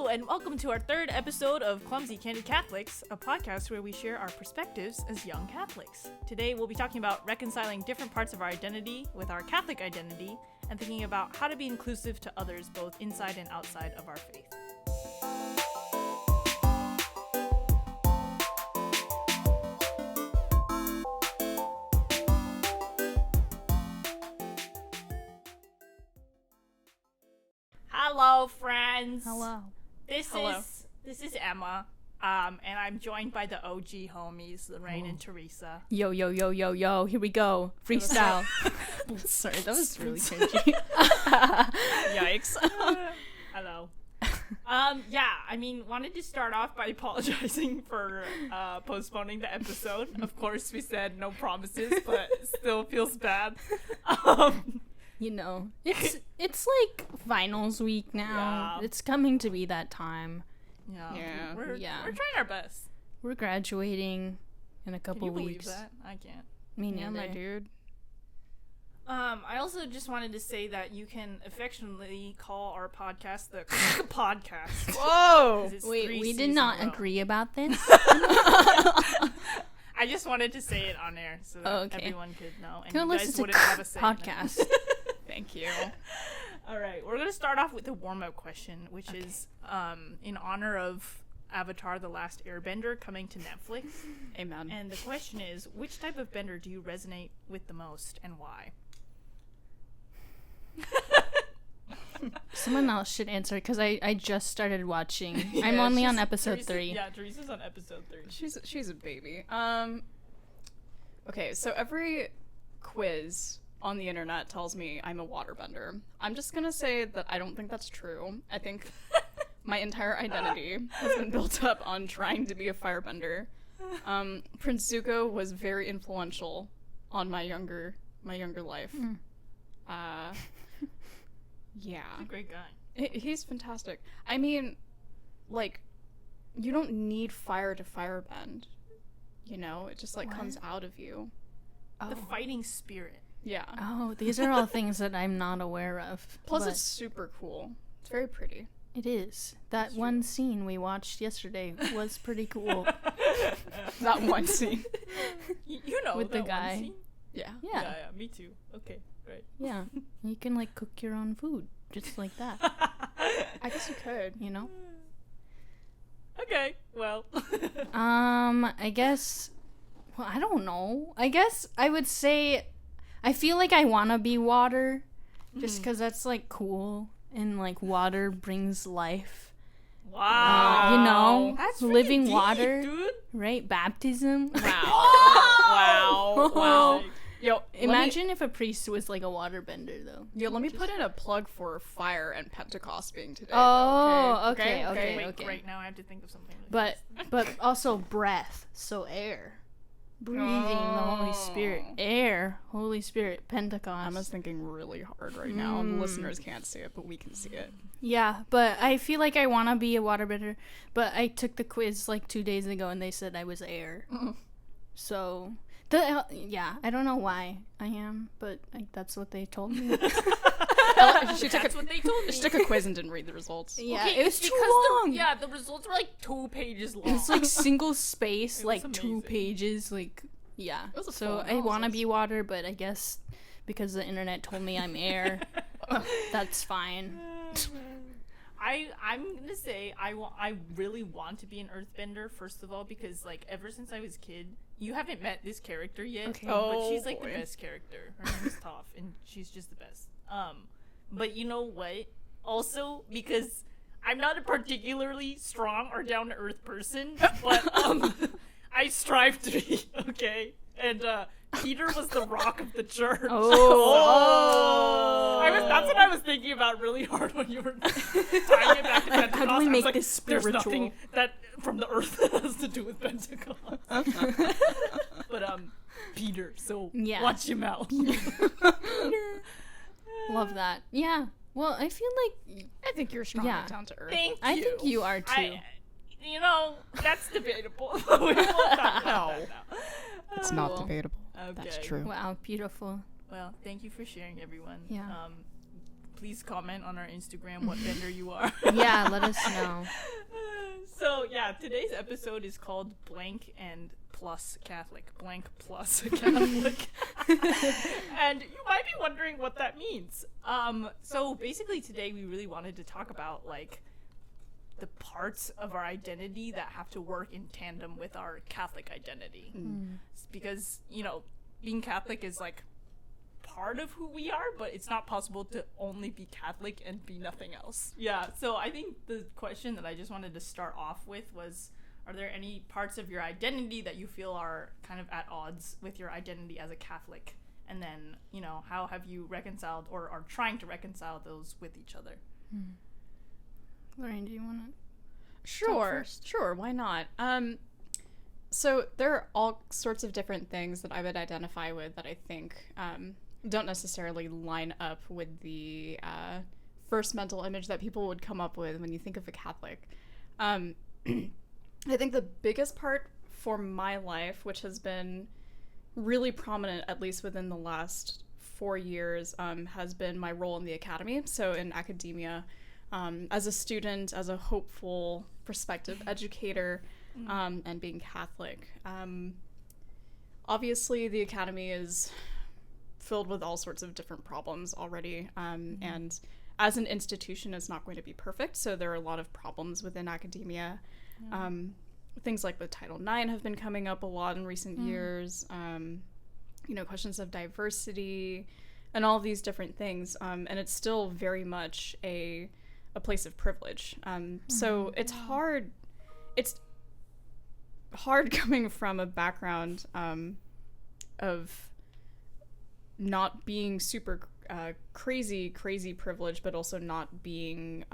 and welcome to our third episode of Clumsy Candid Catholics, a podcast where we share our perspectives as young Catholics. Today we'll be talking about reconciling different parts of our identity with our Catholic identity and thinking about how to be inclusive to others both inside and outside of our faith. Hello, friends. Hello. This is Emma, and I'm joined by the OG homies, Lorraine and Teresa. Yo, here we go. Freestyle. Sorry, that was really cringy. Yikes. Hello. Wanted to start off by apologizing for postponing the episode. Of course, we said no promises, but still feels bad. You know, it's like finals week now. Yeah. It's coming to be that time. Yeah. We're trying our best. We're graduating in a couple Can you weeks. believe that? I can't. Me neither. my dude. I also just wanted to say that you can affectionately call our podcast the podcast. Whoa! 'Cause it's Wait, 3 we did seasons not in a row. agree about this? I just wanted to say it on air so that Okay. everyone could know. And Go you listen guys to wouldn't have a say in it. podcast. Thank you. All right, we're going to start off with the warm-up question, which is in honor of Avatar the Last Airbender coming to Netflix. Amen. And the question is, which type of bender do you resonate with the most and why? Someone else should answer because I just started watching. Yeah, I'm only on she's- episode Teresa- 3. Yeah, Teresa's on episode 3. She's a baby. Okay, so every quiz on the internet tells me I'm a waterbender. I'm just gonna say that I don't think that's true. I think my entire identity has been built up on trying to be a firebender. Prince Zuko was very influential on my younger life. Yeah. He's a great guy. He's fantastic. I mean, like, you don't need fire to firebend. You know, it just like comes out of you. The fighting spirit. Yeah. Oh, these are all things that I'm not aware of. Plus, but it's super cool. It's very pretty. it is. That one scene we watched yesterday was pretty cool. That one scene. You know With the that one guy. scene? Yeah. Yeah. Me too. Okay, great. Yeah. You can like cook your own food just like that, I guess you could. you know? Okay, well. I guess, well, I don't know. I guess I would say I feel like I want to be water just because that's like cool and like water brings life. Wow. You know, That's living deep, water, dude. right? Baptism. Wow. Wow. Yo, Imagine if a priest was like a waterbender though. let me put in a plug for fire and Pentecost being today. Oh, though, okay. Wait, right now I have to think of something. But also breath, so air. Breathing the Holy Spirit. Air, Holy Spirit, Pentecost. Emma's thinking really hard right now. The listeners can't see it, but we can see it. Yeah, but I feel like I want to be a waterbender, but I took the quiz like 2 days ago and they said I was air. So, I don't know why I am, but that's what they told me. She took That's what they told me. She took a quiz and didn't read the results. Yeah, Okay, it was because too long. the results were like 2 pages long. It's like single space, It like was 2 amazing. pages, like, yeah. It was a So full I want to analysis. be water, but I guess because the internet told me I'm air, that's fine. I'm gonna say I really want to be an earthbender, first of all, because like ever since I was a kid, you haven't met this character yet, Okay. but she's like boy. the best character. Her name is Toph, and she's just the best. But you know what? Also, because I'm not a particularly strong or down to earth person, but I strive to be, okay? And Peter was the rock of the church. Oh. That's what I was thinking about really hard when you were tying it back to Pentecost. How do we I was make like, this spiritual? There's nothing that from the earth that has to do with Pentecost. But Peter, so Yeah. watch your mouth. Love that. Yeah. Well, I feel like I think you're strong Yeah. and down to earth. Thank you. I think you are too. You know, that's debatable. We won't talk about that now. It's not debatable. Okay. That's true. Wow, beautiful. Well, thank you for sharing, everyone. Yeah. please comment on our Instagram what gender you are. Yeah, let us know. So yeah, today's episode is called Blank and Plus Catholic. Blank plus Catholic. And you might be wondering what that means. So basically today we really wanted to talk about like the parts of our identity that have to work in tandem with our Catholic identity. Because, you know, being Catholic is like part of who we are, but it's not possible to only be Catholic and be nothing else. Yeah, so I think the question that I just wanted to start off with was, are there any parts of your identity that you feel are kind of at odds with your identity as a Catholic? And then, you know, how have you reconciled or are trying to reconcile those with each other? Lorraine, do you want to? Sure, why not? So there are all sorts of different things that I would identify with that I think don't necessarily line up with the first mental image that people would come up with when you think of a Catholic. I think the biggest part for my life, which has been really prominent, at least within the last 4 years, has been my role in the academy. So in academia, as a student, as a hopeful prospective educator, and being Catholic. Obviously, the academy is filled with all sorts of different problems already, and as an institution, it's not going to be perfect, so there are a lot of problems within academia. Things like with Title IX have been coming up a lot in recent years, you know, questions of diversity, and all of these different things, and it's still very much a place of privilege. So it's hard coming from a background of not being super crazy privileged, but also not being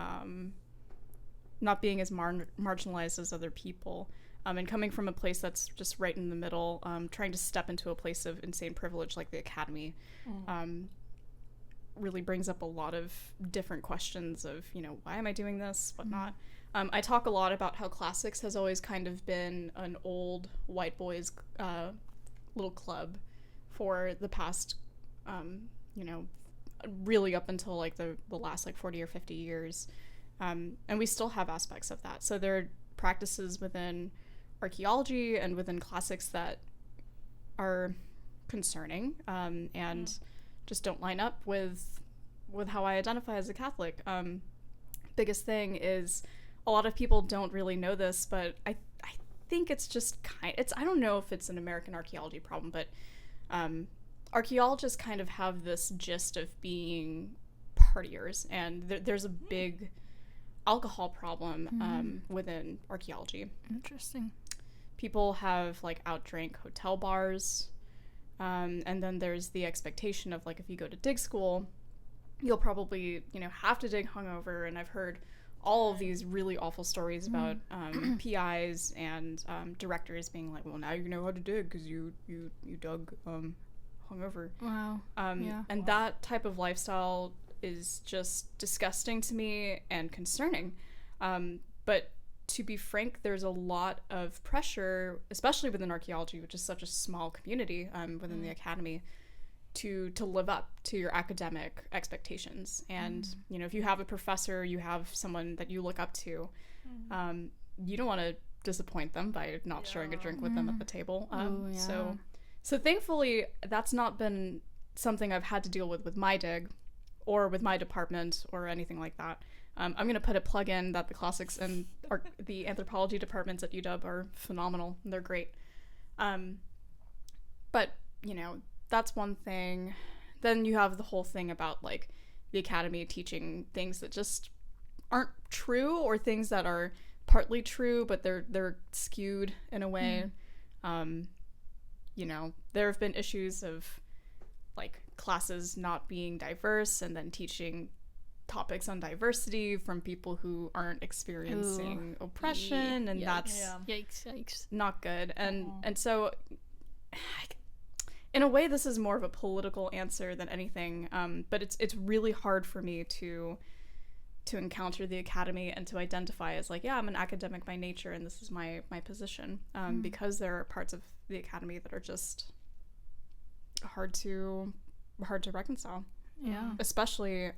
as marginalized as other people, and coming from a place that's just right in the middle, trying to step into a place of insane privilege like the academy, really brings up a lot of different questions of, you know, why am I doing this, whatnot. I talk a lot about how classics has always kind of been an old white boys little club for the past, you know, really up until like the last like 40 or 50 years. And we still have aspects of that. So there are practices within archaeology and within classics that are concerning, and just don't line up with how I identify as a Catholic. Biggest thing is a lot of people don't really know this, but I think it's just I don't know if it's an American archaeology problem, but archaeologists kind of have this gist of being partiers, and there's a big alcohol problem within archaeology. Interesting. People have like outdrank hotel bars, and then there's the expectation of like if you go to dig school, you'll probably, you know, have to dig hungover. And I've heard all of these really awful stories about PIs and directors being like, well, now you know how to dig because you dug hungover. Wow. And that type of lifestyle is just disgusting to me and concerning. But to be frank, there's a lot of pressure, especially within archaeology, which is such a small community within the academy, to live up to your academic expectations. And, you know, if you have a professor, you have someone that you look up to, you don't want to disappoint them by not sharing a drink with them at the table. So thankfully, that's not been something I've had to deal with my dig or with my department or anything like that. I'm going to put a plug in that the classics and the anthropology departments at UW are phenomenal. They're great. But, you know, that's one thing. Then you have the whole thing about, like, the academy teaching things that just aren't true, or things that are partly true, but they're skewed in a way. You know, there have been issues of, like, classes not being diverse and then teaching topics on diversity from people who aren't experiencing oppression, and that's yikes not good. And so in a way this is more of a political answer than anything, but it's really hard for me to encounter the academy and to identify as like, yeah, I'm an academic by nature and this is my position, because there are parts of the academy that are just hard to reconcile. Yeah. Especially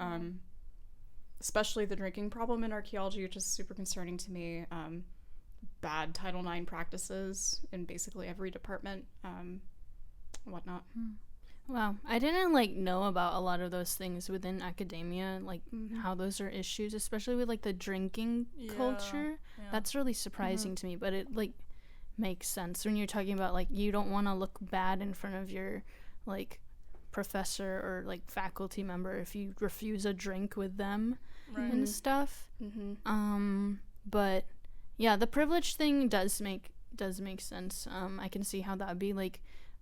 especially the drinking problem in archaeology, which is super concerning to me. Bad Title IX practices in basically every department, whatnot. Wow, I didn't like know about a lot of those things within academia, like how those are issues, especially with like the drinking culture. Yeah. That's really surprising to me, but it like makes sense when you're talking about like you don't want to look bad in front of your like professor or like faculty member if you refuse a drink with them and stuff. But yeah, the privilege thing does make sense. I can see how that would be like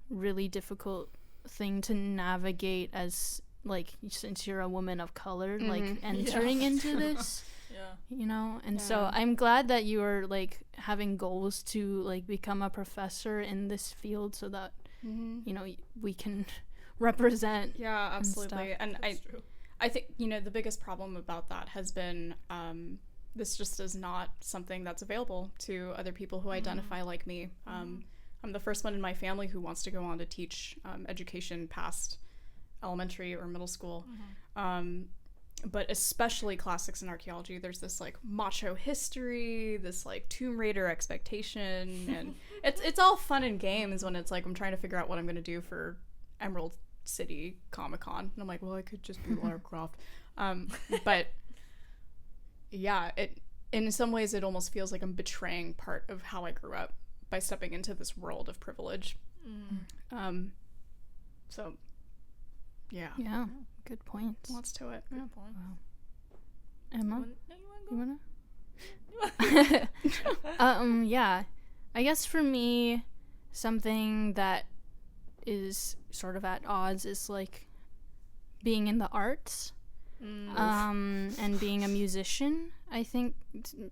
really difficult thing to navigate as like since you're a woman of color like entering into this. You know, and so I'm glad that you are like having goals to like become a professor in this field so that you know we can represent. Yeah, absolutely. And I think, you know, the biggest problem about that has been this just is not something that's available to other people who identify like me. I'm the first one in my family who wants to go on to teach education past elementary or middle school. But especially classics and archaeology, there's this like macho history, this like Tomb Raider expectation, and it's all fun and games when it's like I'm trying to figure out what I'm going to do for Emerald City Comic-Con, and I'm like, well, I could just be Lara Croft. But yeah, it in some ways it almost feels like I'm betraying part of how I grew up by stepping into this world of privilege. So yeah, good points. Lots to it. Good point. Wow. Emma, You wanna? Yeah, I guess for me, something that is sort of at odds is like being in the arts. And being a musician. I think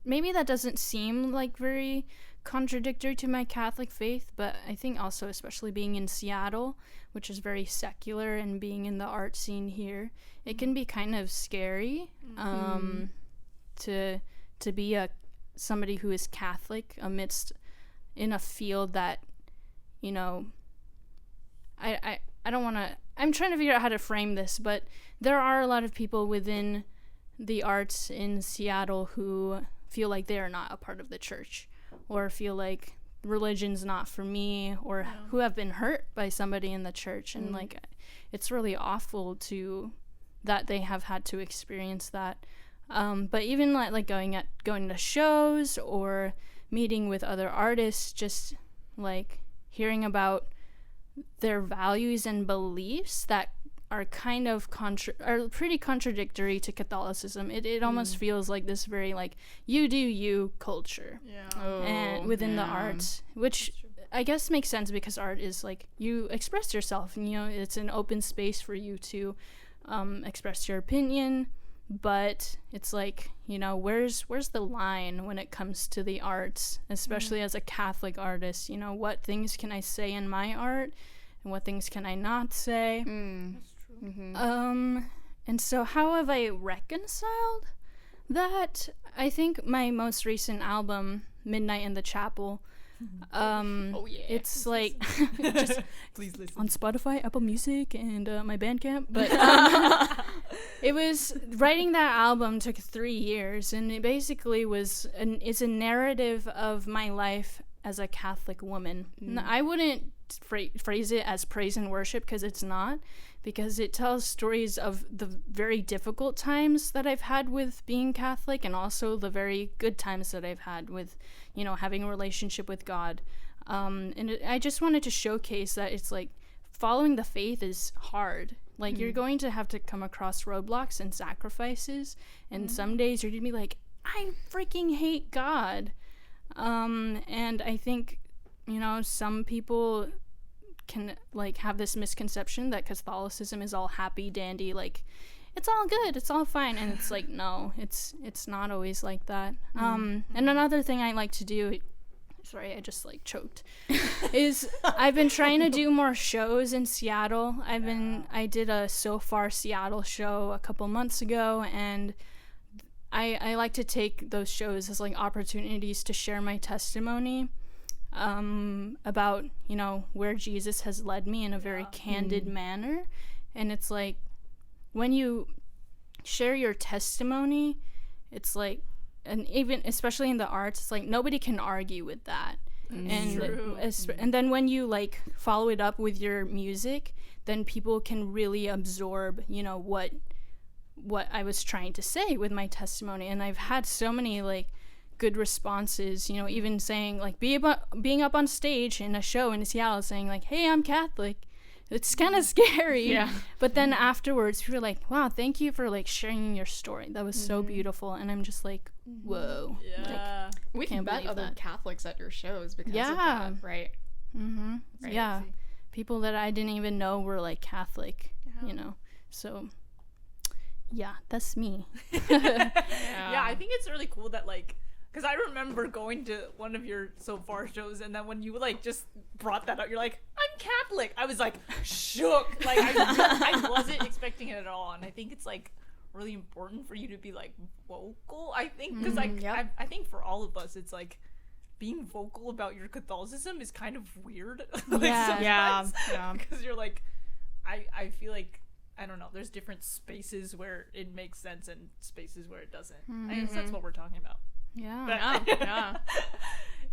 maybe that doesn't seem like very contradictory to my Catholic faith, but I think also especially being in Seattle, which is very secular, and being in the art scene here, it can be kind of scary to be somebody who is Catholic amidst in a field that, you know, I don't want to, I'm trying to figure out how to frame this, but there are a lot of people within the arts in Seattle who feel like they are not a part of the church, or feel like religion's not for me, or who have been hurt by somebody in the church, and like it's really awful that they have had to experience that. But even like going to shows or meeting with other artists, just like hearing about their values and beliefs that are kind of are pretty contradictory to Catholicism. It almost feels like this very like you do you culture, and within the arts, which I guess makes sense because art is like you express yourself, and you know it's an open space for you to express your opinion. But it's like, you know, where's the line when it comes to the arts, especially as a Catholic artist? You know, what things can I say in my art, and what things can I not say? That's true. And so how have I reconciled that? I think my most recent album, Midnight in the Chapel, it's like just Please listen on Spotify, Apple Music, and my Bandcamp. But it was writing that album took 3 years, and it basically it's a narrative of my life as a Catholic woman. I wouldn't phrase it as praise and worship, because it's not, because it tells stories of the very difficult times that I've had with being Catholic, and also the very good times that I've had with, you know, having a relationship with God. I just wanted to showcase that it's like following the faith is hard. Like you're going to have to come across roadblocks and sacrifices, and some days you're gonna be like, I freaking hate God. And I think, you know, some people can like have this misconception that Catholicism is all happy dandy, like it's all good, it's all fine, and it's like, no, it's not always like that. And another thing I like to do, sorry, I just like choked, is I've been trying to do more shows in Seattle. I did a So Far Seattle show a couple months ago, and I like to take those shows as like opportunities to share my testimony about, you know, where Jesus has led me in a very candid manner. And it's like when you share your testimony, it's like, and even especially in the arts, it's like nobody can argue with that. And then when you like follow it up with your music, then people can really absorb, you know, what I was trying to say with my testimony. And I've had so many like good responses, you know, even saying like being up on stage in a show in Seattle saying like, hey, I'm Catholic. It's kind of scary. Yeah. But then afterwards we were like, wow, thank you for like sharing your story. That was so beautiful. And I'm just like, whoa. Yeah. We can Can't bet believe other that. Catholics at your shows because of Yeah. that, right? Right. Yeah. People that I didn't even know were like Catholic, you know. So yeah, that's me. Yeah, I think it's really cool that like, because I remember going to one of your So Far shows, and then when you like just brought that up, you're like, I'm Catholic. I was like shook. Like I wasn't expecting it at all, and I think it's like really important for you to be like vocal. I think because like I think for all of us, it's like being vocal about your Catholicism is kind of weird. Like, Yeah. Because you're like, I feel like, I don't know, there's different spaces where it makes sense and spaces where it doesn't. I guess that's what we're talking about. Yeah. But,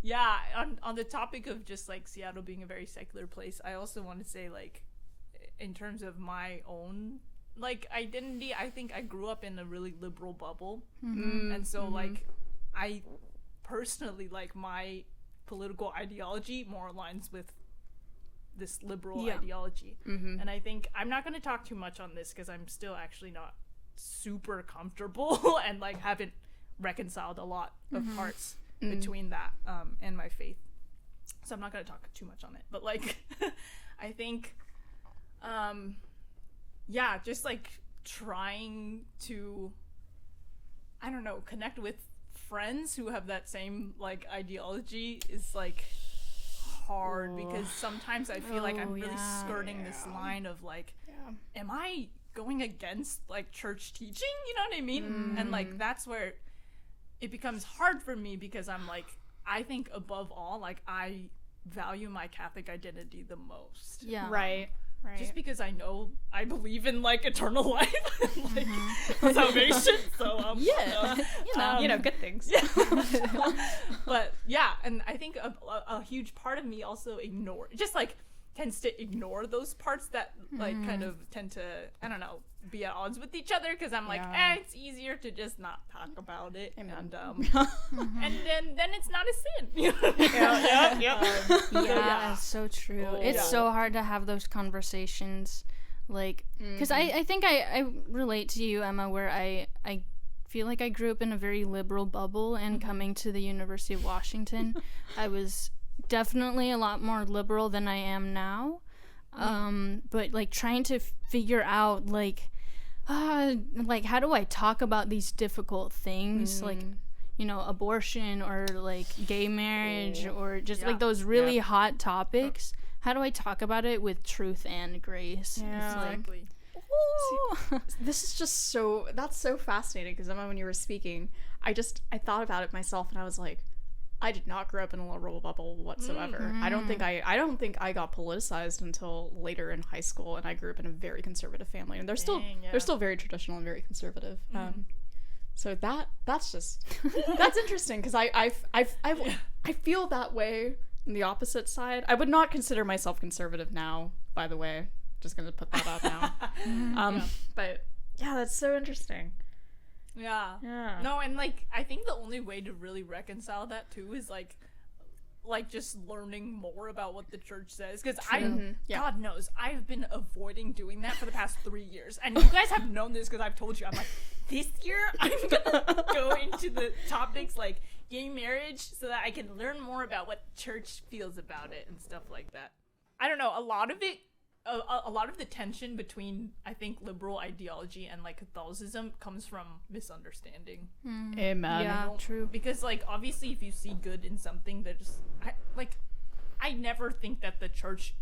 yeah, on the topic of just like Seattle being a very secular place, I also want to say like, in terms of my own like identity, I think I grew up in a really liberal bubble. And so like I personally, like, my political ideology more aligns with this liberal ideology. And I think I'm not going to talk too much on this because I'm still actually not super comfortable and like haven't reconciled a lot of parts between that and my faith, so I'm not going to talk too much on it. But like I think just like trying to, I don't know, connect with friends who have that same like ideology is like hard because sometimes I feel like I'm really skirting this line of like, am I going against like church teaching? You know what I mean? And like that's where it becomes hard for me because I'm like, I think above all, like I value my Catholic identity the most. Yeah. Right. Just because I know I believe in like eternal life and like salvation. So you know, good things. But yeah, and I think a huge part of me also tends to ignore those parts that like kind of tend to, I don't know, be at odds with each other because I'm like, it's easier to just not talk about it. Amen. And then it's not a sin. It's so true. It's so hard to have those conversations, like, because I think I relate to you, Emma, where I feel like I grew up in a very liberal bubble, and coming to the University of Washington, I was definitely a lot more liberal than I am now. But like trying to figure out like how do I talk about these difficult things, like, you know, abortion or like gay marriage or just like those really hot topics. How do I talk about it with truth and grace? Yeah. Exactly. This is just that's so fascinating because Emma, when you were speaking, I thought about it myself and I was like, I did not grow up in a liberal bubble whatsoever. I don't think I got politicized until later in high school, and I grew up in a very conservative family, and they're still very traditional and very conservative. So that's just that's interesting because I feel that way in the opposite side. I would not consider myself conservative now, by the way. Just gonna put that out now. But yeah, that's so interesting. Yeah. No, and like I think the only way to really reconcile that too is like just learning more about what the church says, because God knows I've been avoiding doing that for the past 3 years, and you guys have known this because I've told you. I'm like, this year I'm gonna go into the topics like gay marriage so that I can learn more about what church feels about it and stuff like that. I don't know, a lot of the tension between, I think, liberal ideology and like Catholicism comes from misunderstanding. Amen. Yeah, true. Because like obviously if you see good in something, that just I never think that the church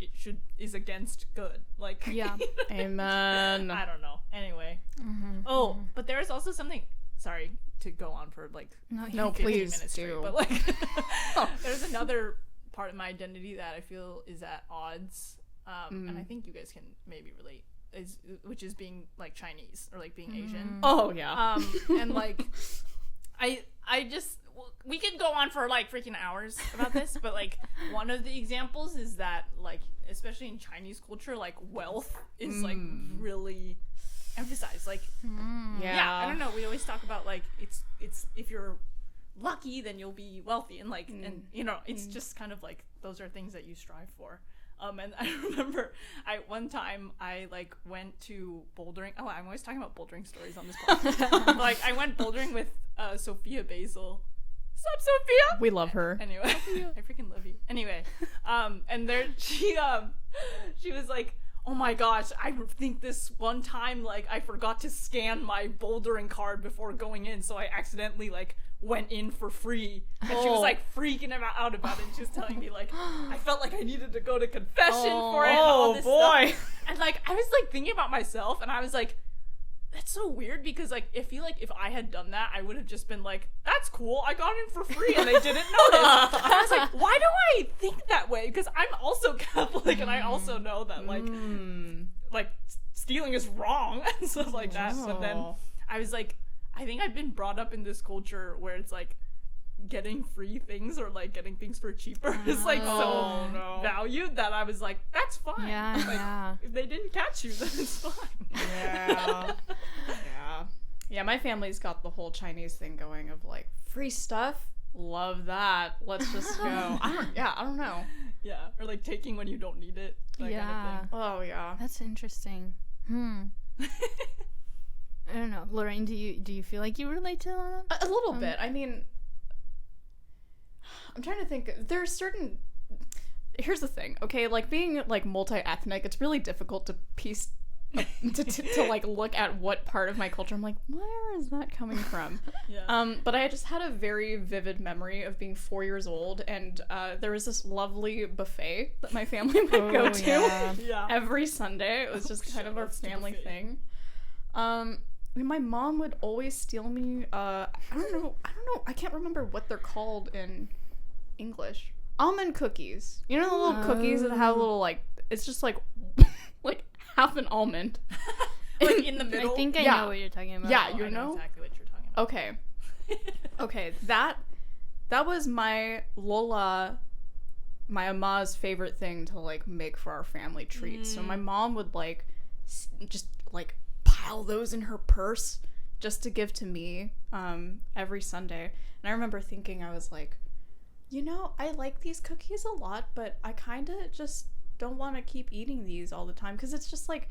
is against good. Like Amen. I don't know. Anyway. But there is also something, sorry to go on for like no 15 please minutes do straight, but like there's another part of my identity that I feel is at odds. And I think you guys can maybe relate. which is being like Chinese or like being Asian. Oh yeah. And like I just, we could go on for like freaking hours about this, but like one of the examples is that like, especially in Chinese culture, like wealth is like really emphasized. Like, yeah, I don't know. We always talk about like, it's if you're lucky, then you'll be wealthy, and like, and you know, it's just kind of like, those are things that you strive for. And I remember one time I like went to bouldering. Oh, I'm always talking about bouldering stories on this podcast. Like I went bouldering with Sophia Basil. Sup, Sophia? We love her. Anyway, I freaking love you. Anyway, and there she was like, oh my gosh, I think this one time like I forgot to scan my bouldering card before going in, so I accidentally like went in for free, and she was like freaking out about it, and she was telling me like I felt like I needed to go to confession for it and all this stuff. And like I was like thinking about myself, and I was like, that's so weird, because like I feel like if I had done that, I would have just been like, that's cool, I got in for free and they didn't notice. And I was like, why do I think that way? Because I'm also Catholic, and I also know that like stealing is wrong and stuff like that. But then I was like, I think I've been brought up in this culture where it's like getting free things or like getting things for cheaper is like so valued that I was like, that's fine. Yeah, like, if they didn't catch you, then it's fine. Yeah. Yeah, my family's got the whole Chinese thing going of like, free stuff, love that, let's just go. I don't know. Yeah, or like taking when you don't need it, that kind of thing. Oh yeah, that's interesting. I don't know, Lorraine, do you feel like you relate to that? A little bit. I mean, I'm trying to think. There's certain. Here's the thing, okay? Like being like multi-ethnic, it's really difficult to piece to like look at what part of my culture I'm like, where is that coming from? Yeah. But I just had a very vivid memory of being 4 years old, and there was this lovely buffet that my family would go to every Sunday. It was just kind of our family thing. My mom would always steal me, I don't know, I can't remember what they're called in English. Almond cookies. You know the little cookies that have little, like, it's just like, like half an almond. Like in the middle? I think I know what you're talking about. Yeah, I know exactly what you're talking about. Okay. Okay, that was my Lola, my Ama's favorite thing to, like, make for our family treats. So my mom would, like, just, like, pile those in her purse just to give to me every Sunday. And I remember thinking, I was like, you know, I like these cookies a lot, but I kind of just don't want to keep eating these all the time, because it's just like,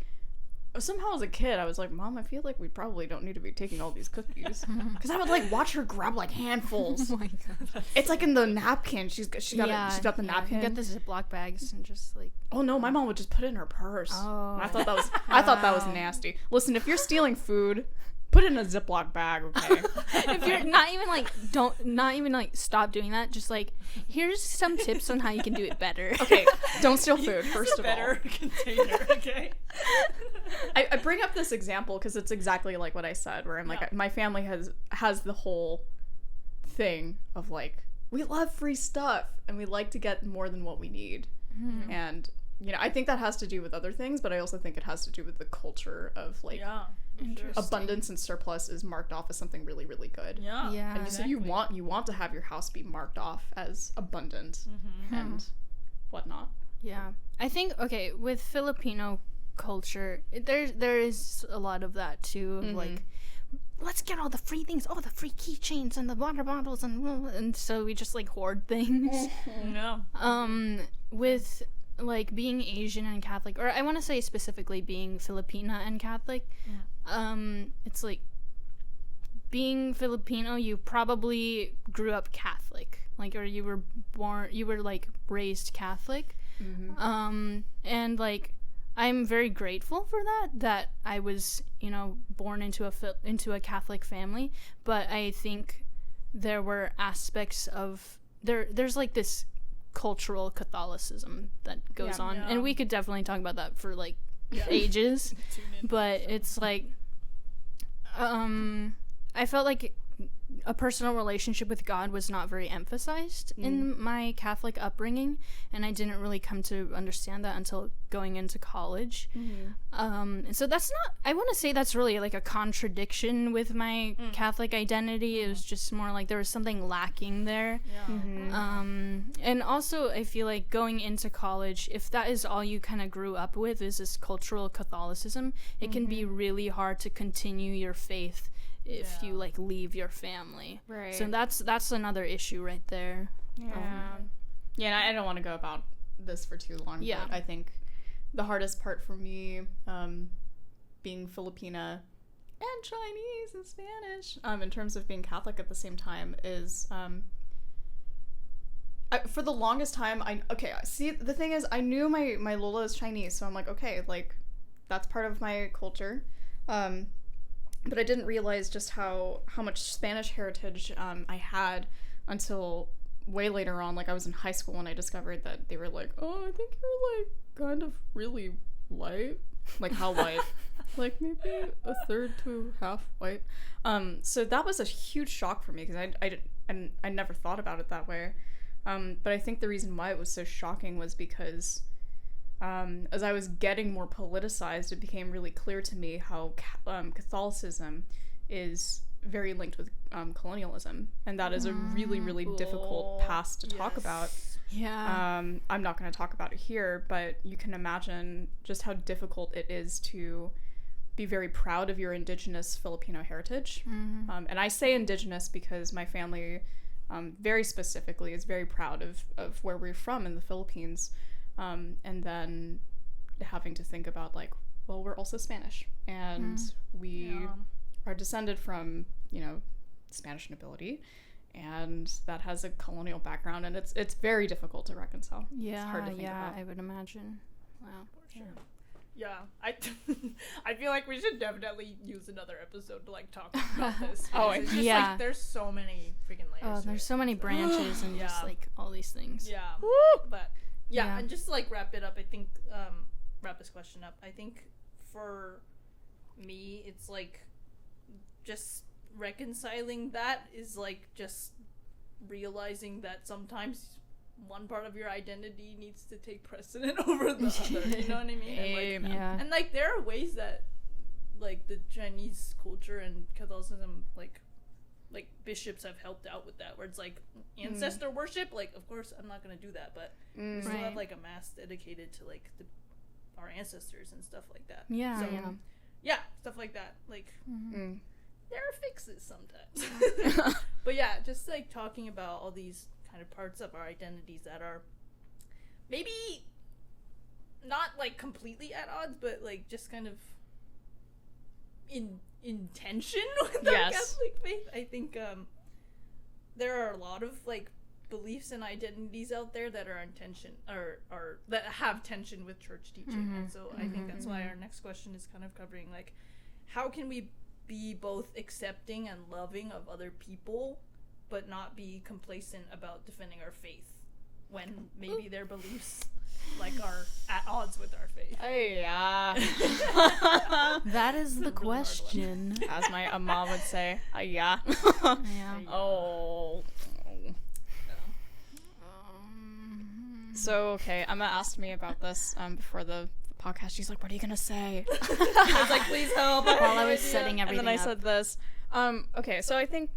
somehow as a kid I was like, Mom, I feel like we probably don't need to be taking all these cookies, because I would like watch her grab like handfuls. Oh my god, it's like in the napkin. She got the napkin. You got the Ziploc bags and just like, oh no, my mom would just put it in her purse. Oh. I thought that was nasty. Listen, if you're stealing food, put it in a Ziploc bag, okay? if you're not even like stop doing that, just like, here's some tips on how you can do it better. Okay, don't steal food, first of all. Better container, okay? I bring up this example because it's exactly like what I said, where I'm like, my family has the whole thing of like, we love free stuff and we like to get more than what we need. And you know, I think that has to do with other things, but I also think it has to do with the culture of like, abundance and surplus is marked off as something really, really good. Yeah. And exactly. So you want to have your house be marked off as abundant and whatnot. Yeah. I think, okay, with Filipino culture, there is a lot of that too, of like, let's get all the free things, all the free keychains and the water bottles, and so we just like hoard things. No. With like being Asian and Catholic, or I want to say specifically being Filipina and Catholic, it's like being Filipino, you probably grew up Catholic, like, or you were like raised Catholic. And like, I'm very grateful for that I was, you know, born into a Catholic family, but I think there were aspects of there's like this cultural Catholicism that goes on, and we could definitely talk about that for like ages. But it's like, I felt like a personal relationship with God was not very emphasized in my Catholic upbringing, and I didn't really come to understand that until going into college. And so that's not, I want to say that's really like a contradiction with my Catholic identity. It was just more like there was something lacking there. And also I feel like going into college, if that is all you kind of grew up with is this cultural Catholicism, it can be really hard to continue your faith if you like leave your family. Right. So that's another issue right there. And I don't want to go about this for too long. But I think the hardest part for me, being Filipina and Chinese and Spanish, in terms of being Catholic at the same time, is for the longest time, the thing is, I knew my Lola is Chinese, so I'm like, okay, like, that's part of my culture. But I didn't realize just how much Spanish heritage I had until way later on. Like, I was in high school and I discovered that they were like, oh, I think you're, like, kind of really white. Like, how white? Like, maybe a third to half white. So that was a huge shock for me, because I never thought about it that way. But I think the reason why it was so shocking was because as I was getting more politicized, it became really clear to me how Catholicism is very linked with colonialism, and that is a really, really difficult past to talk about. I'm not going to talk about it here, but you can imagine just how difficult it is to be very proud of your indigenous Filipino heritage. And I say indigenous because my family, very specifically, is very proud of where we're from in the Philippines. And then having to think about, like, well, we're also Spanish, and we are descended from, Spanish nobility, and that has a colonial background, and it's very difficult to reconcile. It's hard to think about. I would imagine. Wow. For sure. Yeah, I feel like we should definitely use another episode to, like, talk about this. It's just, like, there's so many freaking layers. Oh, there's so many branches and just, like, all these things. Yeah. But and just to, like, wrap it up, I think, wrap this question up, I think for me, it's, like, just reconciling that is, like, just realizing that sometimes one part of your identity needs to take precedent over the other, you know what I mean? And like there are ways that, like, the Chinese culture and Catholicism, like bishops have helped out with that, where it's like ancestor worship, like, of course I'm not gonna do that, but we still have, like, a mass dedicated to, like, our ancestors and stuff like that. Stuff like that, like there are fixes sometimes. But just, like, talking about all these kind of parts of our identities that are maybe not, like, completely at odds, but, like, just kind of in tension with our Catholic faith. I think there are a lot of, like, beliefs and identities out there that are in tension, or that have tension with church teaching. And so I think that's why our next question is kind of covering, like, how can we be both accepting and loving of other people, but not be complacent about defending our faith when maybe their beliefs, like, are at odds with our faith. That is the question. As my mom would say, So, okay, Emma asked me about this before the podcast. She's like, what are you gonna say? I was like, please help. While I was setting everything and then I up. said this. Okay, so I think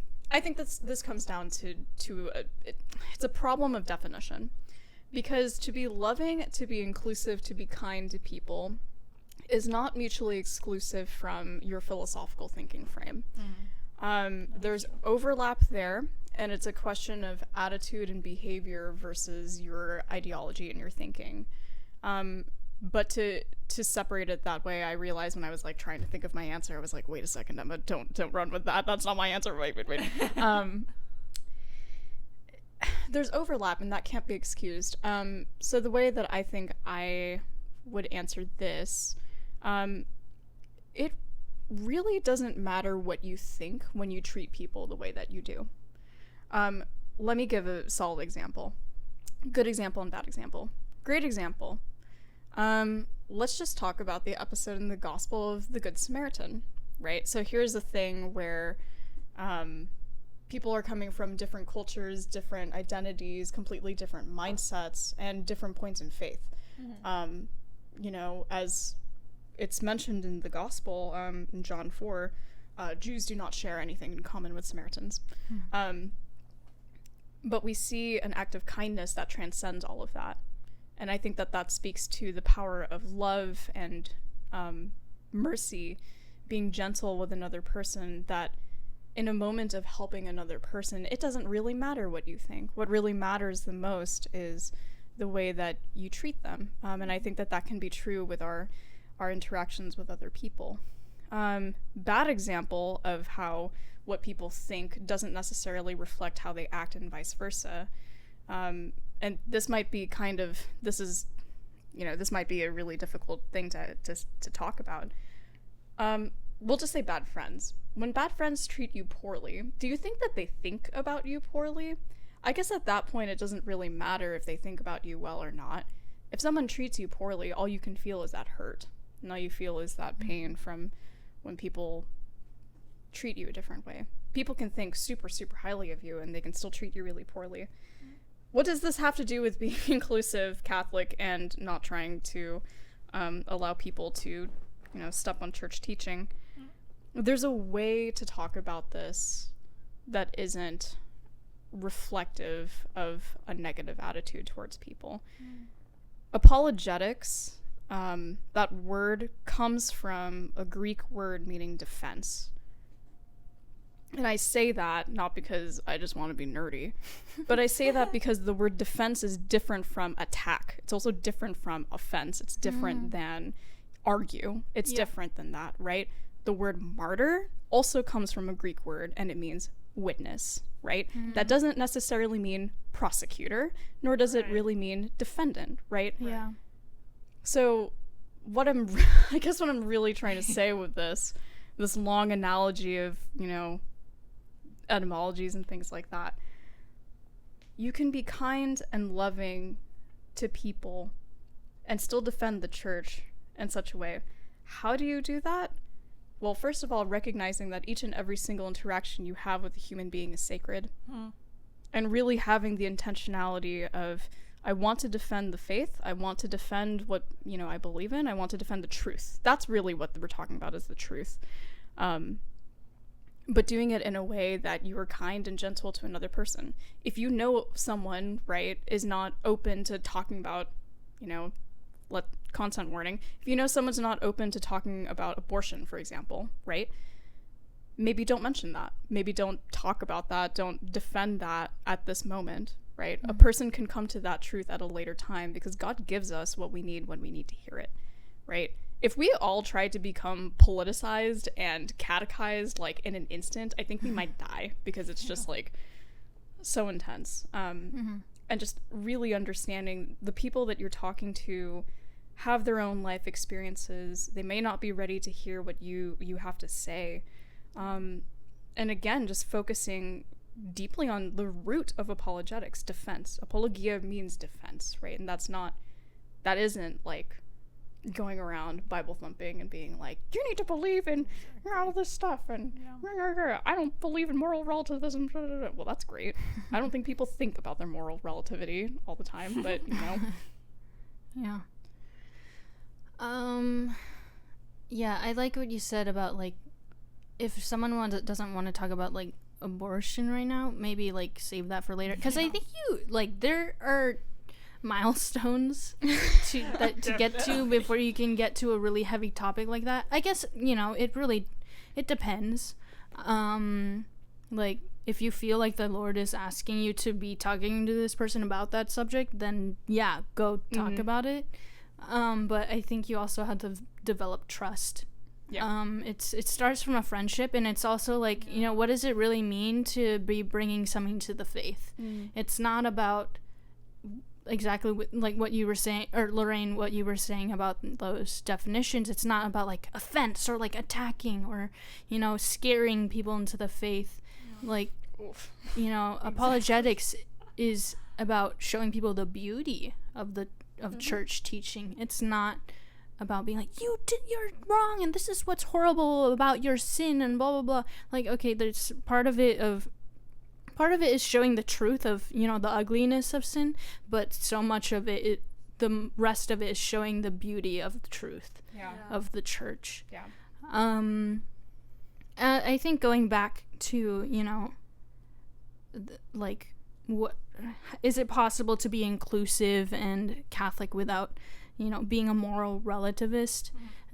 this comes down to it's a problem of definition, because to be loving, to be inclusive, to be kind to people is not mutually exclusive from your philosophical thinking frame. There's overlap there, and it's a question of attitude and behavior versus your ideology and your thinking. But to separate it that way, I realized when I was, like, trying to think of my answer, I was like, wait a second, Emma, don't run with that. That's not my answer. Wait. There's overlap, and that can't be excused. So the way that I think I would answer this, it really doesn't matter what you think when you treat people the way that you do. Let me give a solid example. Good example and bad example. Great example. Let's just talk about the episode in the Gospel of the Good Samaritan, right? So here's the thing where people are coming from different cultures, different identities, completely different mindsets, and different points in faith. You know, as it's mentioned in the gospel, in John 4, Jews do not share anything in common with Samaritans. But we see an act of kindness that transcends all of that. And I think that that speaks to the power of love and mercy, being gentle with another person, that in a moment of helping another person, it doesn't really matter what you think. What really matters the most is the way that you treat them. And I think that that can be true with our interactions with other people. Bad example of how what people think doesn't necessarily reflect how they act and vice versa. And this might be this might be a really difficult thing to talk about. We'll just say bad friends. When bad friends treat you poorly, do you think that they think about you poorly? I guess at that point it doesn't really matter if they think about you well or not. If someone treats you poorly, all you can feel is that hurt. And all you feel is that pain from when people treat you a different way. People can think super, super highly of you and they can still treat you really poorly. What does this have to do with being inclusive, Catholic, and not trying to allow people to, step on church teaching? There's a way to talk about this that isn't reflective of a negative attitude towards people. Apologetics, that word comes from a Greek word meaning defense. And I say that not because I just want to be nerdy, but I say that because the word defense is different from attack. It's also different from offense. It's different than argue. It's different than that, right? The word martyr also comes from a Greek word, and it means witness, right? That doesn't necessarily mean prosecutor, nor does it really mean defendant, right? Yeah. So what I'm really trying to say with this long analogy of, etymologies and things like that, you can be kind and loving to people and still defend the church in such a way. How do you do that? Well, first of all, recognizing that each and every single interaction you have with a human being is sacred. And really having the intentionality of, I want to defend the faith. I want to defend what, I believe in. I want to defend the truth. That's really what we're talking about, is the truth. But doing it in a way that you are kind and gentle to another person. If you know someone, right, is not open to talking about, content warning. If you know someone's not open to talking about abortion, for example, right? Maybe don't mention that. Maybe don't talk about that. Don't defend that at this moment, right? A person can come to that truth at a later time because God gives us what we need when we need to hear it, right? If we all tried to become politicized and catechized like in an instant, I think we might die because it's just like so intense. And just really understanding the people that you're talking to have their own life experiences. They may not be ready to hear what you have to say. And again, just focusing deeply on the root of apologetics, defense. Apologia means defense, right? And that isn't like going around Bible thumping and being like, you need to believe in all this stuff and I don't believe in moral relativism. Well, that's great. I don't think people think about their moral relativity all the time, but Yeah. Yeah, I like what you said about like, if someone doesn't want to talk about like abortion right now, maybe like save that for later, because I think there are milestones to get to before you can get to a really heavy topic like that. I guess it depends. Like if you feel like the Lord is asking you to be talking to this person about that subject, then yeah, go talk about it. But I think you also have to develop trust. It starts from a friendship, and it's also like, what does it really mean to be bringing something to the faith? It's not about exactly like what you were saying, or Lorraine, what you were saying about those definitions. It's not about like offense or like attacking or scaring people into the faith. Like apologetics is about showing people the beauty of church teaching. It's not about being like, you're wrong and this is what's horrible about your sin and blah blah blah. Like, okay, there's part of it of part of it is showing the truth of, you know, the ugliness of sin, but so much of it, the rest of it is showing the beauty of the truth of the church. Yeah. I think going back to, you know, like, what is it possible to be inclusive and Catholic without, you know, being a moral relativist?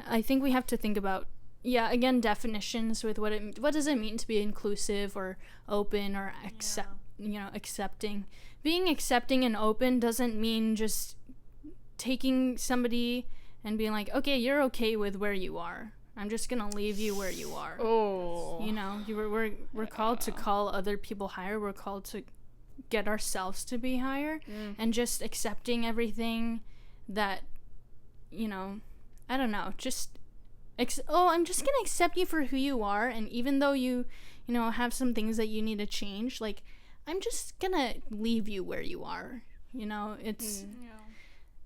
I think we have to think about, again, definitions with what does it mean to be inclusive or open or accepting. Being accepting and open doesn't mean just taking somebody and being like, okay, you're okay with where you are, I'm just gonna leave you where you are. Oh, you know, we're called to call other people higher. We're called to get ourselves to be higher, and just accepting everything that, you know, I don't know, just I'm just gonna accept you for who you are, and even though you know, have some things that you need to change, like, I'm just gonna leave you where you are. You know, it's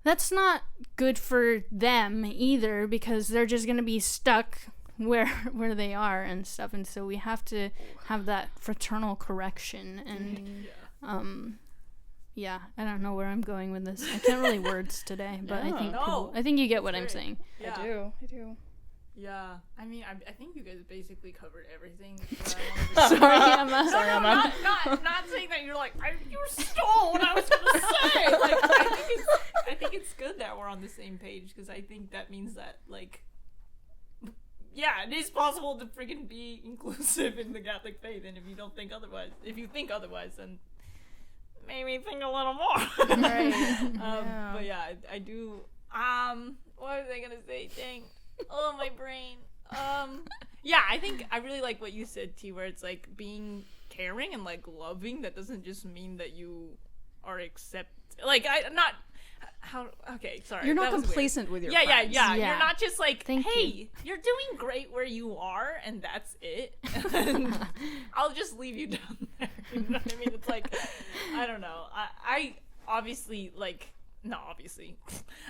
that's not good for them either, because they're just gonna be stuck where they are and stuff, and so we have to have that fraternal correction. And I don't know where I'm going with this. I can't really words today, but I think you get what I'm saying. Yeah. I do. Yeah, I mean, I think you guys basically covered everything. Sorry, Emma. Not saying that you're like, you stole what I was gonna say. Like, I think it's good that we're on the same page, because I think that means that, like, yeah, it is possible to freaking be inclusive in the Catholic faith, and if you think otherwise, then maybe think a little more. Right. But yeah, I do. What was I gonna say? Dang. Oh, my brain. Yeah, I think I really like what you said, T, where it's like being caring and like loving. That doesn't just mean that you are okay, sorry. You're not complacent with your friends. Yeah. You're not just like, Thank hey, you're doing great where you are, and that's it. And I'll just leave you down there. You know what I mean? It's like, I don't know. I obviously, like, not obviously.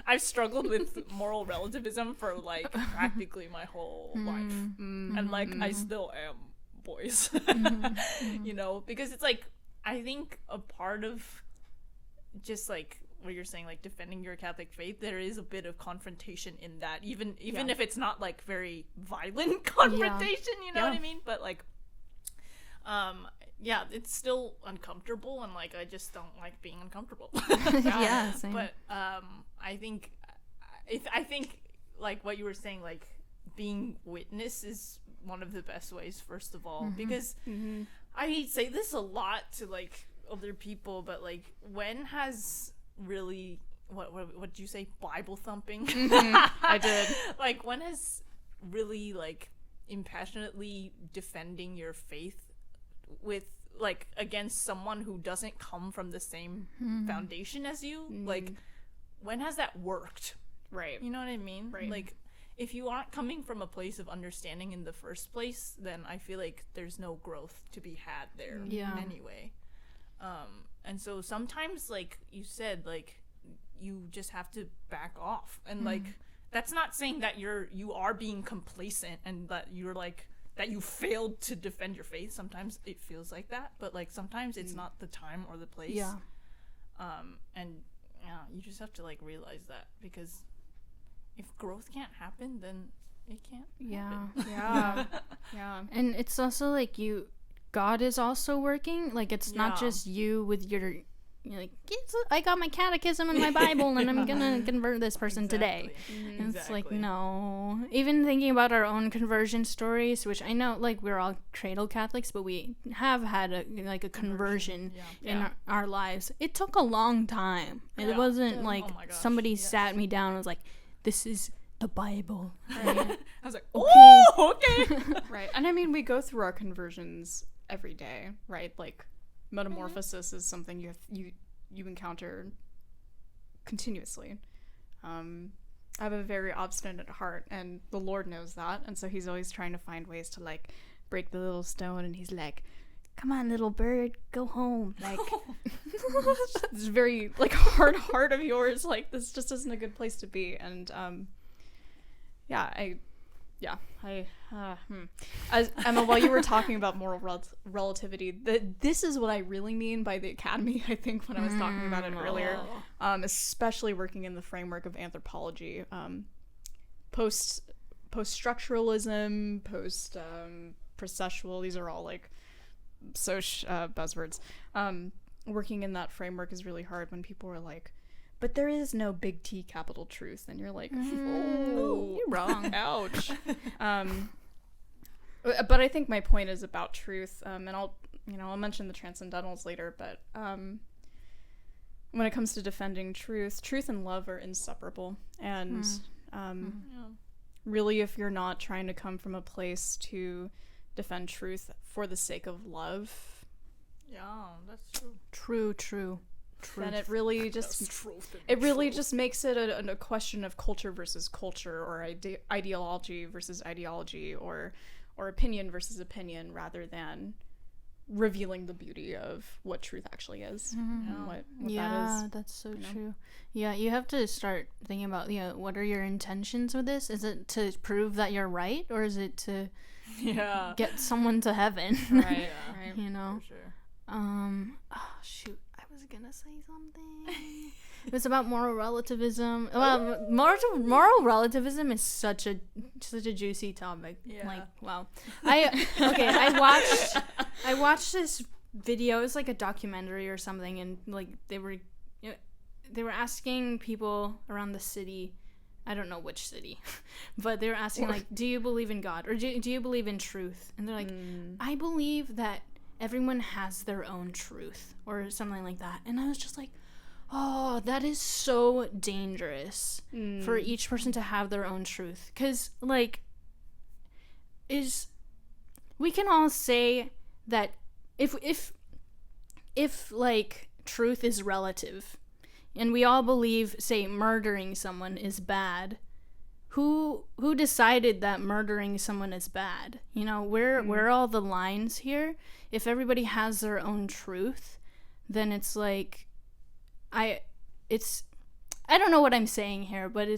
I've struggled with moral relativism for, like, practically my whole life. And, like, I still am, boys. You know? Because it's, like, I think a part of just, like, what you're saying, like, defending your Catholic faith, there is a bit of confrontation in that. Even if it's not, like, very violent confrontation, you know what I mean? But, like, yeah, it's still uncomfortable, and, like, I just don't like being uncomfortable. Yeah, same. But I think like what you were saying, like, being witness is one of the best ways, first of all, because I say this a lot to, like, other people, but, like, when has really what did you say, Bible thumping? I did. Like, when has really, like, impassionately defending your faith with, like, against someone who doesn't come from the same foundation as you, like, when has that worked? Right. You know what I mean? Right. Like, if you aren't coming from a place of understanding in the first place, then I feel like there's no growth to be had there anyway. And so sometimes, like you said, like, you just have to back off, and like, that's not saying that you are being complacent and that you're, like, that you failed to defend your faith. Sometimes it feels like that, but, like, sometimes it's not the time or the place. Yeah. And yeah, you just have to, like, realize that, because if growth can't happen, then it can't happen. Yeah. And it's also like God is also working. Like, it's not just you with your, you're like, yes, I got my catechism and my Bible and I'm gonna convert this person today. And it's like, no. Even thinking about our own conversion stories, which I know, like, we're all cradle Catholics, but we have had a conversion in our lives. It took a long time. It wasn't like somebody sat me down and was like, this is the Bible. Right. I was like, okay. Right. And I mean, we go through our conversions every day, right? Like, metamorphosis is something you encounter continuously. I have a very obstinate heart, and the Lord knows that, and so he's always trying to find ways to, like, break the little stone, and he's like, come on, little bird, go home. Like, this very, like, hard heart of yours, like, this just isn't a good place to be. And Yeah, As Emma, while you were talking about moral relativity, this is what I really mean by the academy. I think when I was talking about it earlier, especially working in the framework of anthropology, post-structuralism, processual. These are all like buzzwords. Working in that framework is really hard when people are like, but there is no big T capital truth, and you're like, oh, you're wrong. Ouch. But I think my point is about truth, and I'll mention the transcendentals later, but when it comes to defending truth and love are inseparable, and really, if you're not trying to come from a place to defend truth for the sake of love, that's True. then it really just makes it a question of culture versus culture, or ideology versus ideology, or opinion versus opinion, rather than revealing the beauty of what truth actually is. And what that is. That's so true. Yeah, you have to start thinking about what are your intentions with this? Is it to prove that you're right, or is it to get someone to heaven? Right. You know. For sure. Shoot, I was gonna say something. It was about moral relativism. Well, moral relativism is such a juicy topic. Yeah. Like, wow. I watched this video. It was like a documentary or something, and like they were asking people around the city. I don't know which city, but they were asking like, do you believe in God, or do you believe in truth? And they're like, I believe that everyone has their own truth, or something like that. And I was just like, oh, that is so dangerous for each person to have their own truth. Because, like, we can all say that if like, truth is relative, and we all believe, say, murdering someone is bad, who decided that murdering someone is bad? Where are all the lines here? If everybody has their own truth, then it's like, I don't know what I'm saying here, but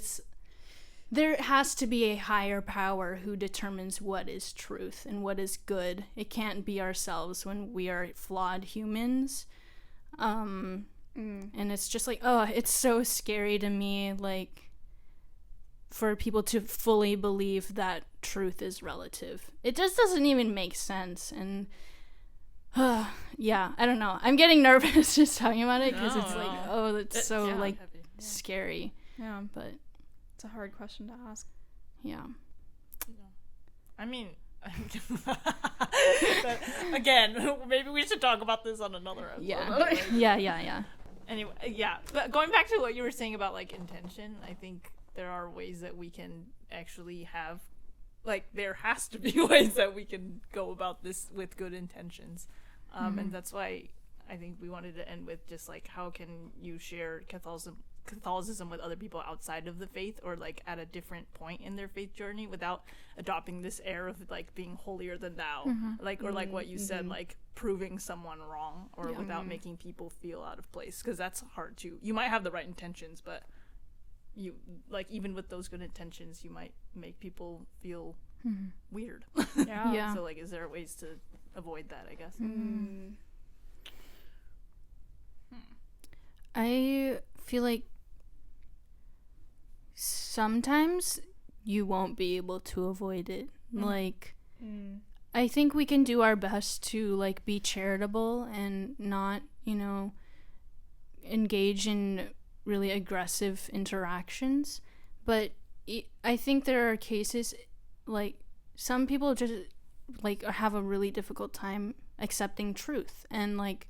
there has to be a higher power who determines what is truth and what is good. It can't be ourselves when we are flawed humans. And it's just like, it's so scary to me, like, for people to fully believe that truth is relative. It just doesn't even make sense. And I don't know. I'm getting nervous just talking about it, because it's like, it's so like scary. Yeah, but it's a hard question to ask. Yeah. I mean, but again, maybe we should talk about this on another episode. Yeah. Anyway, but going back to what you were saying about like intention, I think there are ways that we can actually have, like, there has to be ways that we can go about this with good intentions. And that's why I think we wanted to end with just like, how can you share Catholicism with other people outside of the faith, or like at a different point in their faith journey, without adopting this air of like being holier than thou, like, or like what you said, like proving someone wrong, or without making people feel out of place, because that's hard too. You might have the right intentions, but you, like, even with those good intentions, you might make people feel weird. Yeah. So like, is there ways to avoid that, I guess? I feel like sometimes you won't be able to avoid it. Like, I think we can do our best to like be charitable and not, engage in really aggressive interactions, but I think there are cases, like, some people just like have a really difficult time accepting truth, and like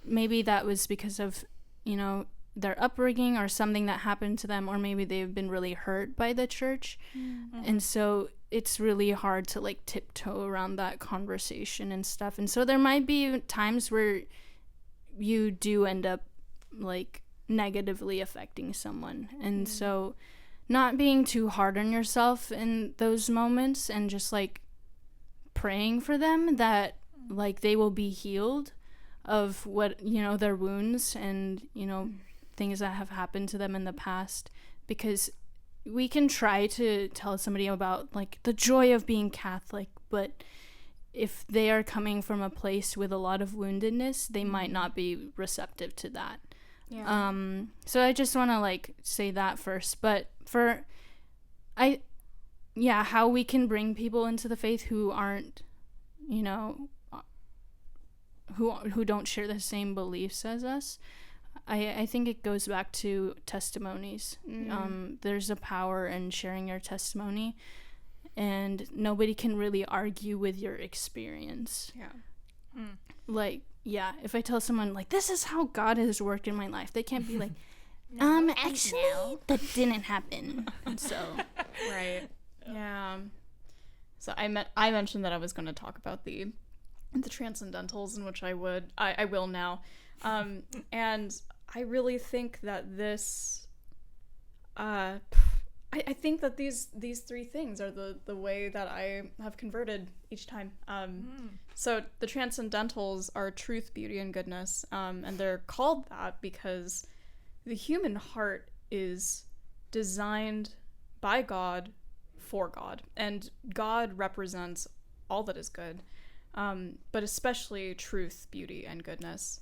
maybe that was because of their upbringing or something that happened to them, or maybe they've been really hurt by the church, and so it's really hard to like tiptoe around that conversation and stuff. And so there might be times where you do end up like negatively affecting someone, and so not being too hard on yourself in those moments, and just like praying for them that like they will be healed of what their wounds and things that have happened to them in the past, because we can try to tell somebody about like the joy of being Catholic, but if they are coming from a place with a lot of woundedness, they might not be receptive to that. Yeah. So I just want to like say that first, but how we can bring people into the faith who aren't, you know, who don't share the same beliefs as us. I think it goes back to testimonies. There's a power in sharing your testimony, and nobody can really argue with your experience. Yeah. Like, yeah, if I tell someone, like, this is how God has worked in my life, they can't be like, actually, that didn't happen. And so, Right. Yeah. So I mentioned that I was going to talk about the transcendentals, in which I will now. And I really think that this, I think that these three things are the way that I have converted each time. So the transcendentals are truth, beauty, and goodness. And they're called that because the human heart is designed by God for God. And God represents all that is good, but especially truth, beauty, and goodness.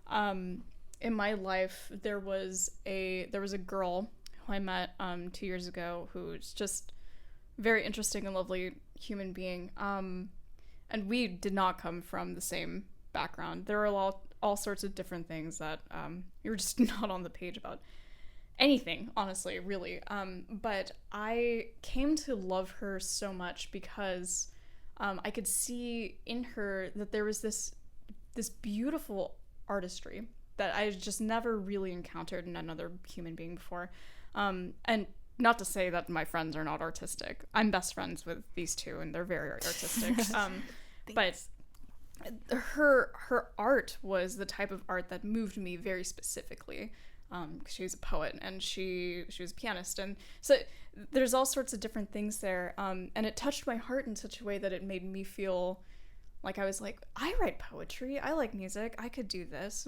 In my life, there was a girl who I met 2 years ago who's just very interesting and lovely human being. And we did not come from the same background. There are all sorts of different things that we were just not on the page about anything, honestly, really. But I came to love her so much because I could see in her that there was this beautiful artistry that I just never really encountered in another human being before. And not to say that my friends are not artistic. I'm best friends with these two, and they're very artistic. But her art was the type of art that moved me very specifically. She was a poet, and she was a pianist, and so there's all sorts of different things there. And it touched my heart in such a way that it made me feel like I was like, I write poetry, I like music, I could do this.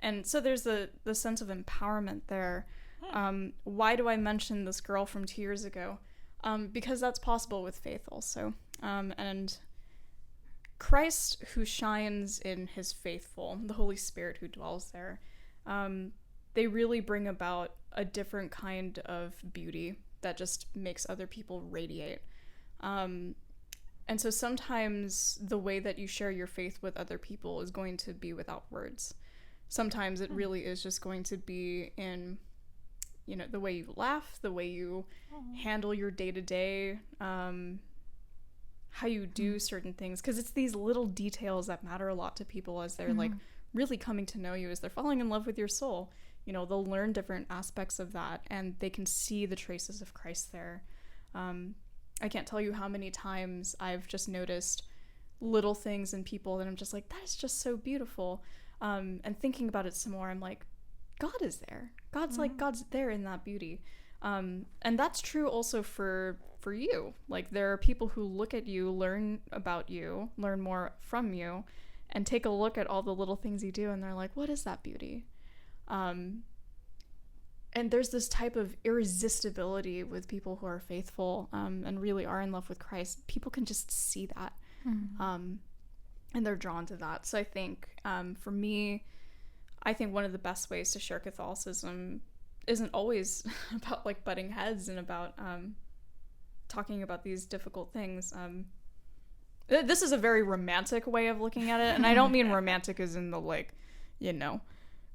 And so there's the sense of empowerment there. Why do I mention this girl from 2 years ago? Because that's possible with faith also. And Christ, who shines in his faithful, the Holy Spirit who dwells there, they really bring about a different kind of beauty that just makes other people radiate. And so sometimes the way that you share your faith with other people is going to be without words. Sometimes it really is just going to be in, you know, the way you laugh, the way you handle your day-to-day, how you do certain things. Because it's these little details that matter a lot to people as they're like really coming to know you, as they're falling in love with your soul. You know, they'll learn different aspects of that, and they can see the traces of Christ there. I can't tell you how many times I've just noticed little things in people that I'm just like, that is just so beautiful. And thinking about it some more, I'm like, God is there. God's there in that beauty. And that's true also for you. Like, there are people who look at you, learn about you, learn more from you, and take a look at all the little things you do, and they're like, what is that beauty? And there's this type of irresistibility with people who are faithful, and really are in love with Christ. People can just see that. And they're drawn to that. So I think, for me, I think one of the best ways to share Catholicism isn't always about like butting heads and about talking about these difficult things. This is a very romantic way of looking at it, and I don't mean romantic as in the, like, you know,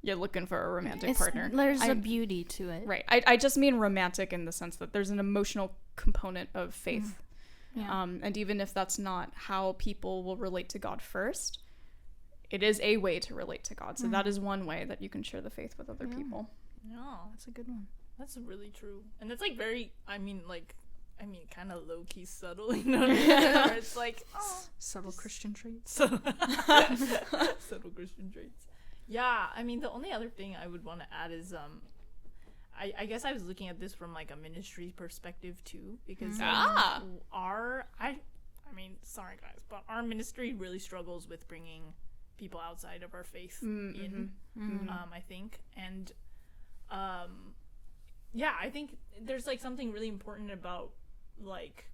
you're looking for a romantic partner. There's a beauty to it. Right. I just mean romantic in the sense that there's an emotional component of faith. Yeah. And even if that's not how people will relate to God first, it is a way to relate to God. So that is one way that you can share the faith with other people. No, That's a good one. that's really true. And it's like very, kind of low-key subtle, you know what I mean? Where it's like, Subtle Christian traits. subtle Christian traits. Yeah, I mean, the only other thing I would want to add is, I guess I was looking at this from like a ministry perspective too, because sorry guys, but our ministry really struggles with bringing people outside of our faith in, I think, and yeah, I think there's like something really important about like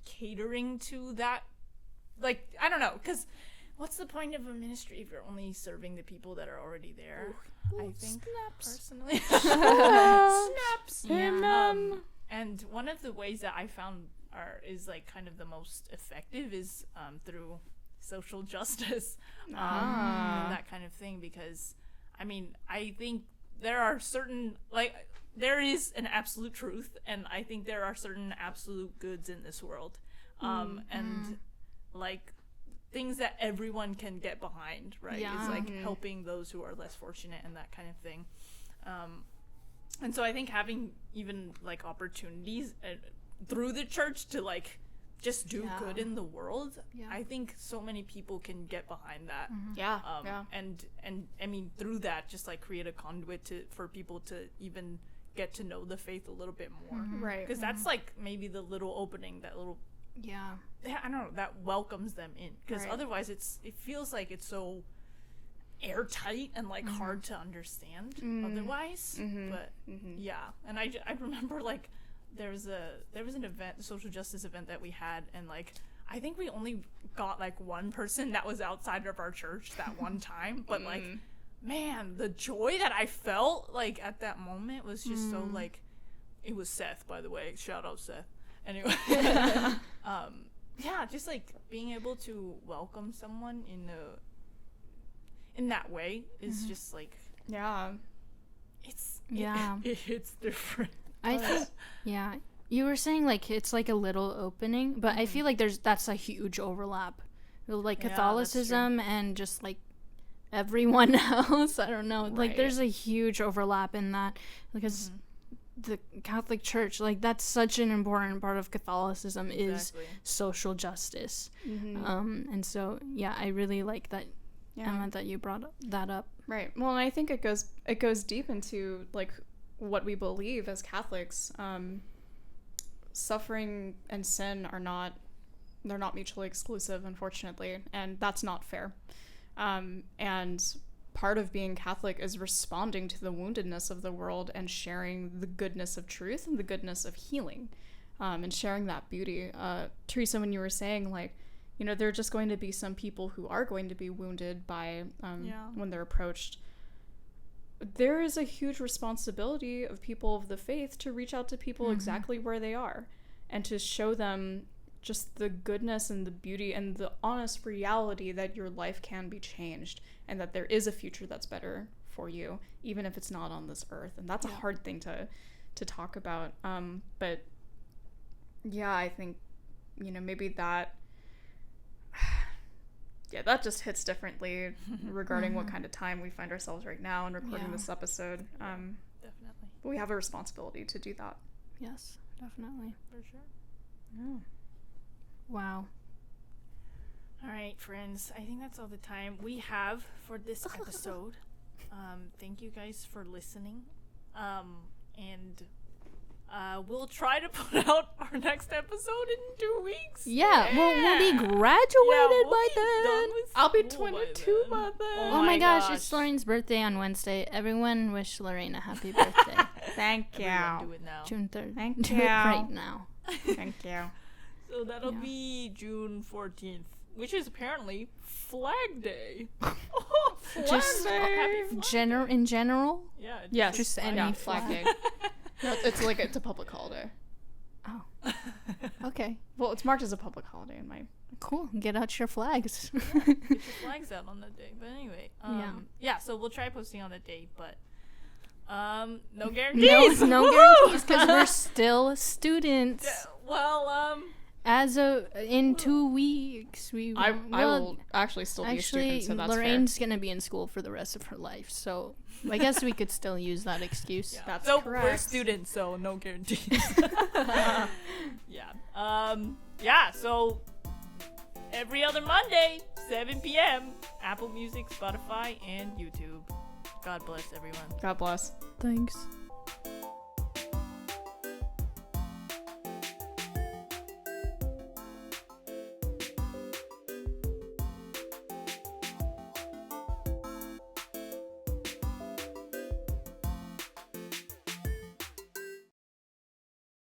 catering to that. Like, I don't know, because what's the point of a ministry if you're only serving the people that are already there? Ooh, I think snaps. personally. Snaps. Yeah. And one of the ways that I found is like kind of the most effective is through social justice and that kind of thing, because I mean, I think there are certain, like, there is an absolute truth, and I think there are certain absolute goods in this world, and like things that everyone can get behind, right? Yeah. Is like helping those who are less fortunate and that kind of thing. And so I think having even like opportunities through the church to like just do good in the world, I think so many people can get behind that. Yeah. And I mean, through that, just like create a conduit for people to even get to know the faith a little bit more, Right. Because that's like maybe the little opening, that little, I don't know, that welcomes them in. Because otherwise, it feels like it's so airtight and like hard to understand otherwise. But yeah, and I remember like there was an event, a social justice event that we had, and like I think we only got like one person that was outside of our church that one time, but like man, the joy that I felt like at that moment was just so like, it was Seth, by the way, shout out Seth. Anyway, yeah, just like being able to welcome someone in that way is just like, it's different. I think, you were saying like it's like a little opening, but I feel like that's a huge overlap, like Catholicism and just like everyone else. I don't know, like there's a huge overlap in that, because the Catholic Church, like that's such an important part of Catholicism is social justice. And so I really like that, Emma, that you brought that up. Right. Well, and I think it goes deep into like what we believe as Catholics. Suffering and sin they're not mutually exclusive, unfortunately, and that's not fair. And part of being Catholic is responding to the woundedness of the world and sharing the goodness of truth and the goodness of healing, and sharing that beauty. Teresa, when you were saying like, you know, there are just going to be some people who are going to be wounded by when they're approached. There is a huge responsibility of people of the faith to reach out to people exactly where they are and to show them just the goodness and the beauty and the honest reality that your life can be changed and that there is a future that's better for you, even if it's not on this earth. And that's a hard thing to talk about. But yeah, I think, you know, maybe that that just hits differently regarding what kind of time we find ourselves right now in recording this episode. Definitely. But we have a responsibility to do that. Yes, definitely. For sure. Yeah. Wow. All right, friends. I think that's all the time we have for this episode. Thank you guys for listening. And we'll try to put out our next episode in 2 weeks. Yeah, we'll be graduated by then. I'll be 22 by then. Oh my gosh, it's Lorraine's birthday on Wednesday. Everyone wish Lorraine a happy birthday. Thank you. Everyone do it now. June 3rd. Thank Do you. it right now. Thank you. So that'll be June 14th, which is apparently Flag Day. Oh, Flag Just Day. Happy Flag in general? Yeah. Yes. Just any Flag Day. No, it's a public holiday. Oh. Okay. Well, it's marked as a public holiday in my... Cool. Get out your flags. Get your flags out on that day. But anyway, so we'll try posting on the day, but no guarantees. No guarantees, because we're still students. Well, As in 2 weeks, I will actually still be a student, so that's Lorraine's gonna be in school for the rest of her life, so I guess we could still use that excuse. Yeah. That's so correct. We're students, so no guarantees. So every other Monday, 7 p.m., Apple Music, Spotify, and YouTube. God bless everyone. God bless. Thanks.